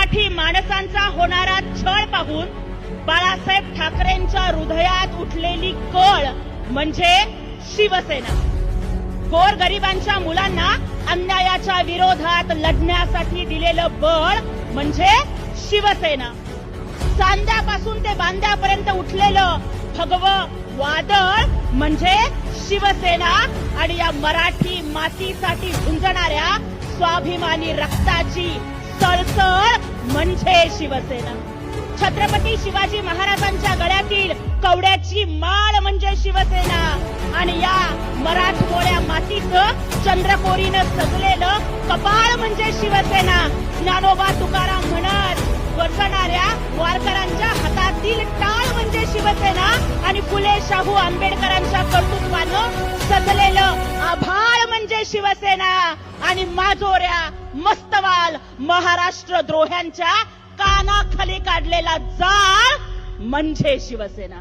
मराठी माणसांचा होणारा छळ पाहून बाळासाहेब ठाकरेंच्या हृदयात उठलेली कळ म्हणजे शिवसेना. गोरगरिबांच्या मुलांना अन्यायाच्या विरोधात लढण्यासाठी दिलेलं बळ म्हणजे शिवसेना. सांध्यापासून ते बांध्यापर्यंत उठलेलं भगवं वादळ म्हणजे शिवसेना. आणि या मराठी मातीसाठी झुंजणाऱ्या स्वाभिमानी रक्ताची सळसळ म्हणजे शिवसेना. छत्रपती शिवाजी महाराजांच्या गळ्यातील कवड्याची माळ म्हणजे शिवसेना. आणि या मराठमोळ्या मातीचं चंद्रकोरीनं सजलेलं कपाळ म्हणजे शिवसेना. ज्ञानोबा तुकाराम म्हणत गरजणाऱ्या वारकऱ्यांच्या हातातील टाळ म्हणजे शिवसेना. आणि फुले शाहू आंबेडकरांच्या कर्तृत्वानं सजलेलं आभाळ म्हणजे शिवसेना. आणि माजोऱ्या मस्तवाल महाराष्ट्र द्रोह्यांच्या कानाखाली काढलेला जाळ म्हणजे शिवसेना.